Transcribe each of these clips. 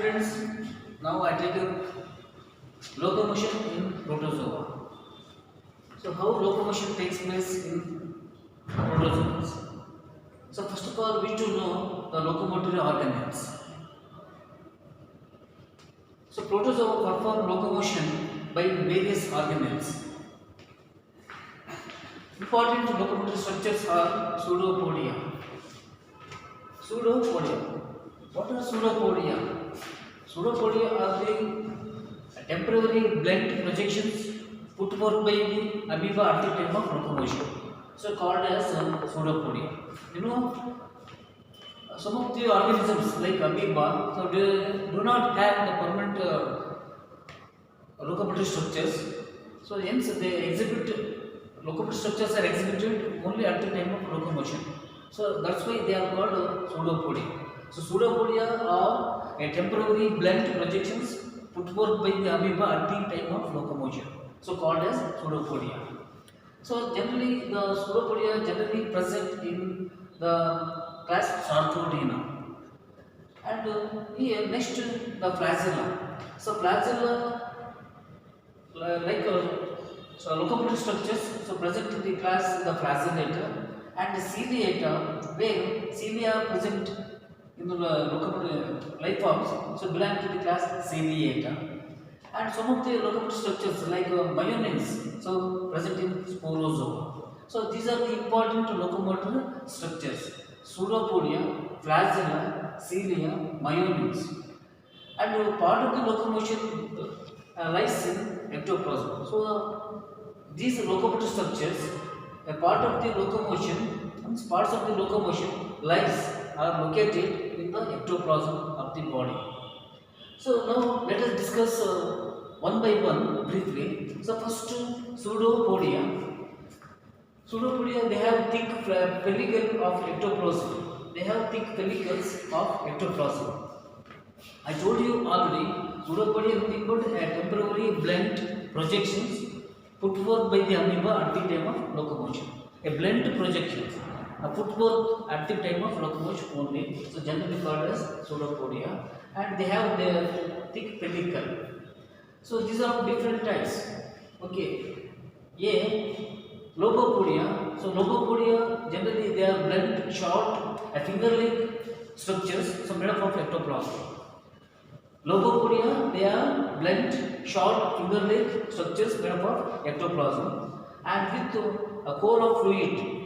Students, now I take a locomotion in protozoa. So how locomotion takes place in protozoans? So first of all, we need to know the locomotory organelles. So protozoa perform locomotion by various organelles. Important locomotory structures are pseudopodia. Pseudopodia. What are pseudopodia? Pseudopodia are the temporary blunt projections put forth by the amoeba at the time of locomotion. So called as pseudopodia. You know, some of the organisms like amoeba, so they do not have the permanent locomotory structures. So hence they exhibit locomotory structures are exhibited only at the time of locomotion. So that's why they are called pseudopodia. So pseudopodia are a temporary blunt projections put forth by the amoeba at the time of locomotion. So called as pseudopodia. So generally the pseudopodia generally present in the class Sarcodina. And here next the flagella. So flagella like so locomotory structures so present in the class the flagellata and the ciliata where cilia present in the locomotory life forms so belong to the class ciliata and some of the locomotory structures like myonins so present in sporozoa. So these are the important locomotory structures: pseudopodia, flagella, cilia, myonins. And part of the locomotion lies in ectoplasm. So these locomotor structures, a part of the locomotion, parts of the locomotion lies are located in the ectoplasm of the body. So now let us discuss one by one briefly. So first pseudopodia. Pseudopodia, they have thick pellicle of ectoplasm. They have thick pellicles of ectoplasm. I told you already, pseudopodia is nothing but a temporary blunt projections put forth by the amoeba at the time of locomotion. A blunt projections are put forth at the time of locomotion only. So generally called as pseudopodia, and they have their thick pellicle. So these are different types. Okay. A lobopodia. So lobopodia generally they are blunt, short, finger-like structures, so made up of ectoplasm. Lobopodia, they are blunt, short, finger-like structures made up of ectoplasm and with a core of fluid.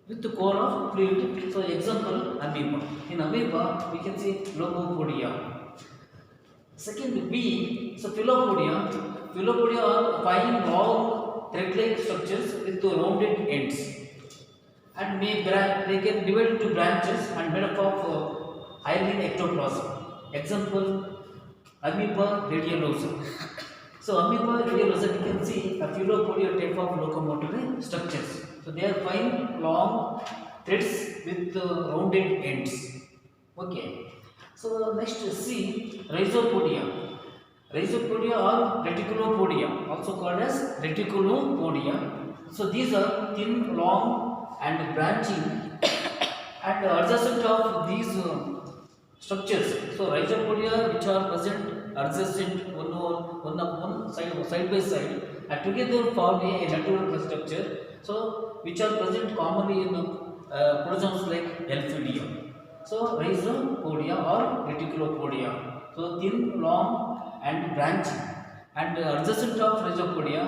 With the core of fluid, so example amoeba. In amoeba, we can see lobopodia. Second B, so philopodia. Philopodia are fine, long, thread-like structures with rounded ends, and they can divide into branches and made up of hyaline ectoplasm. Example amoeba radialosa. So amoeba radialosa, you can see a philopodia type of locomotory structures. So they are fine, long threads with rounded ends. Okay. So next C, rhizopodia. Rhizopodia or reticulopodia, also called as reticulopodia. So these are thin, long and branching and adjacent of these structures. So rhizopodia which are present adjacent one side by side and together form a network structure. So which are present commonly in protozoans like Elphidium. So rhizopodia or reticulopodia. So thin, long and branching and adjacent of rhizopodia.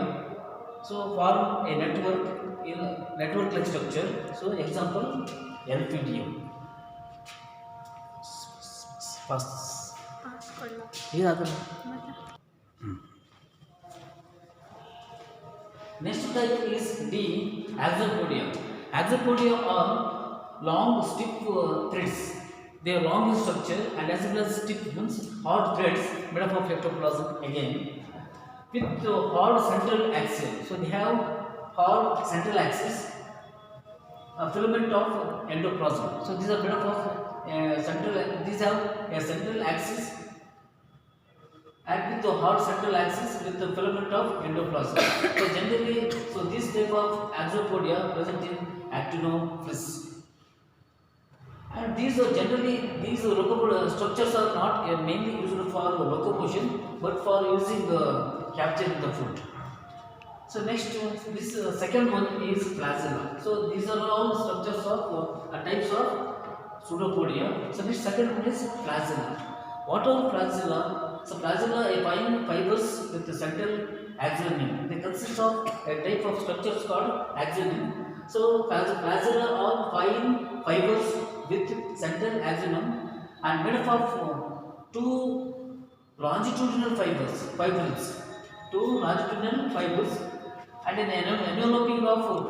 So form a network like structure. So example Elphidium. Pass. Yeah. Next type is D, axopodia. Axopodia are long, stiff threads. They are long in structure and as well as stiff ones, hard threads made up of ectoplasm again with hard central axial. So they have hard central axis, a filament of endoplasm. So these are made up of central. These have a central axis and with the hard central axis with the filament of endoplasm. So generally, so this type of axopodia present in actinophysis. And these are generally, these locomotor structures are not mainly used for locomotion, but for using capturing the food. So next, this second one is flagella. So these are all structures of types of pseudopodia. So next second one is flagella. What are flagella? So flagella are fine fibers with the central axoneme. They consist of a type of structures called axoneme. So flagella are fine fibers with central axoneme and made up of two longitudinal fibrils, two longitudinal fibers and an enveloping of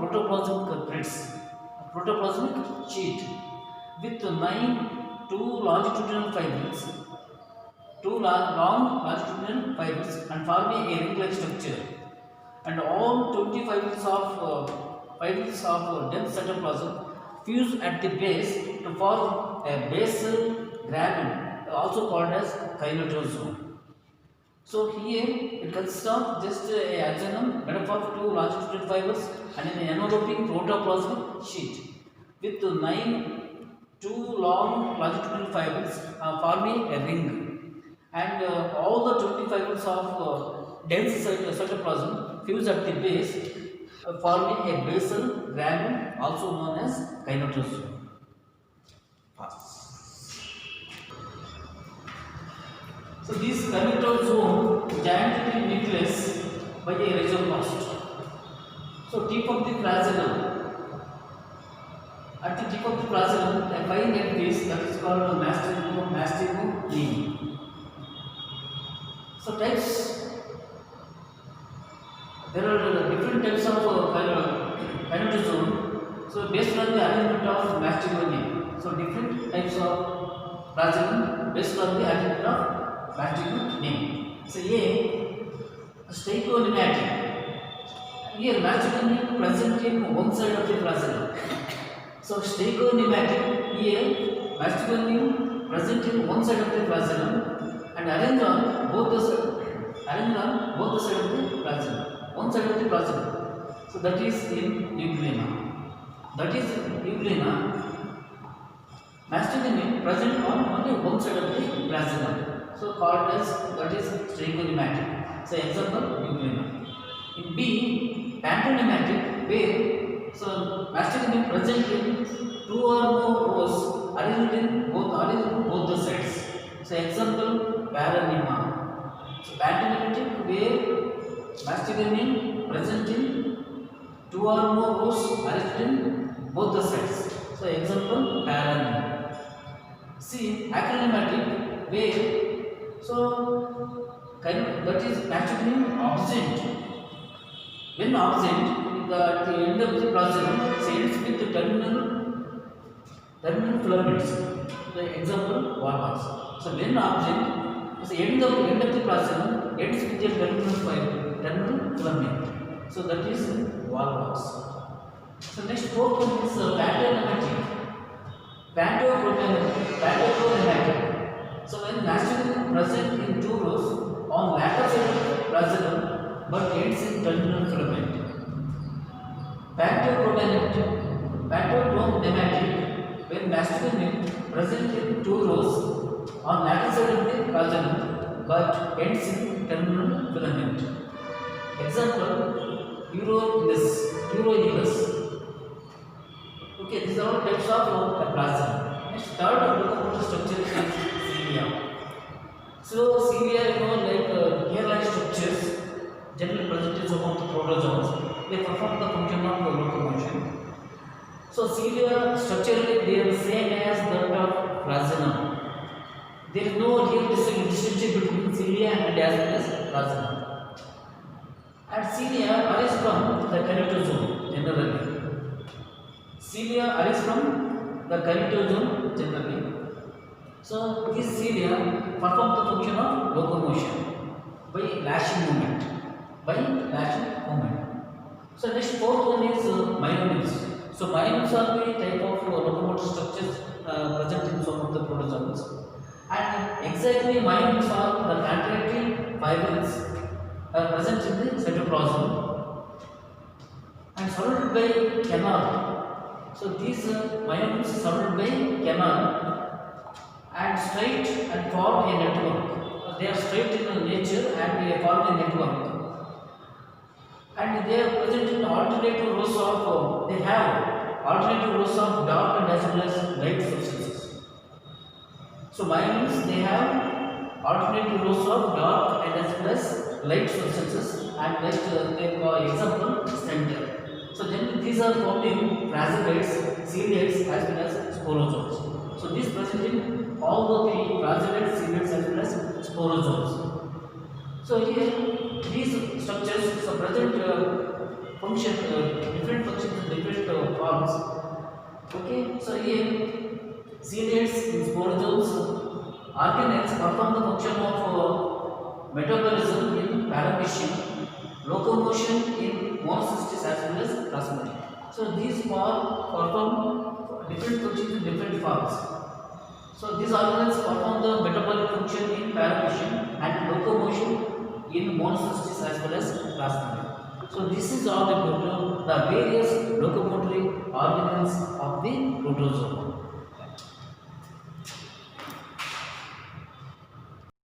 protoplasmic sheet with two longitudinal fibrils, two long longitudinal fibers and forming a ring-like structure, and all 20 fibrils of dense cytoplasm fuse at the base to form a basal gramen, also called as kinetosome. So here it consists of just a axoneme made up of two longitudinal fibers and an enveloping protoplasmic sheet with two long longitudinal fibers forming a ring, and all the 20 fibers of dense cytoplasm fuse at the base forming a basal gramen, also known as kinetosome. So this kinetosome joined to the nucleus by a rhizoblast. So tip of the flagellum. At the tip of the flagellum, a fine end piece that is called masticule. So types. There are different types of kinetosome. So based on the arrangement of masticule. So different types of flagellum based on the arrangement of masticule name. So A, steichnematic. Here masticule name present in one side of the flagellum. So steichnematic, here masticule name present in one side of the flagellum and arranged on both the sides of the flagellum. One side of the flagellum. So that is in euglena. That is euglena. Masticule name present on only one side of the flagellum. So called as that is steichnematic. So example euglena. In B, pantognaematic, where so masticule name present in two or more rows arranged in both the sides. So example Paranema. So pantognaematic, where masticule name present in two or more rows arranged in both the sides. So example Paranema. C, acronematic, where so that is masticule name absent. When absent, at the end of the flagellum, it ends with the terminal filaments. The example walnuts. So when absent, the end of the flagellum ends with the terminal filament. So that is walnuts. So next fourth one is pantognaematic. Pantognaematic. So when masticule present in two rows on lateral side of flagellum but ends in terminal filament. Pantognaematic, when masticule name present in two rows on lateral side of the flagellum but ends in terminal filament. Example Uroelis. Okay, these are all types of flagellum. Next, third locomotor structure is cilia. So cilia, like hair-like structures generally present in some of the protozoans. They perform the function of locomotion. So cilia structurally they are the same as that of flagellum. There is no real distinction between cilia and as well as flagellum. And cilia arise from the kinetosome generally. Cilia arise from the kinetosome generally. So these cilia perform the function of locomotion by lashing movement. So next fourth one is myomeres. So myomeres are the type of locomotor structures present in some of the protozoans. And exactly myomeres are the contractile fibrils present in the cytoplasm and surrounded by canal. So these myomeres are surrounded by canal and straight and form a network they are straight in nature and they form a network. And they are present in alternative rows of, they have alternative rows of dark and as well as light substances. So means they have alternative rows of dark and as well as light substances, and next they call example center. So then these are found in phragmites, ciliates as well as sporozoans. So these present in all the three phragmites, ciliates as well as sporozoans. So here these structures are present function different functions in different forms. Okay, so here ciliates in sporozoans, organelles perform the function of metabolism in paramecium, locomotion in monocystis as well as plasmodium. So these all perform different functions in different forms. So these organelles perform the metabolic function in paramecium and locomotion in monocystis as well as plasmodium. So this is all about the various locomotory organelles of the protozoa.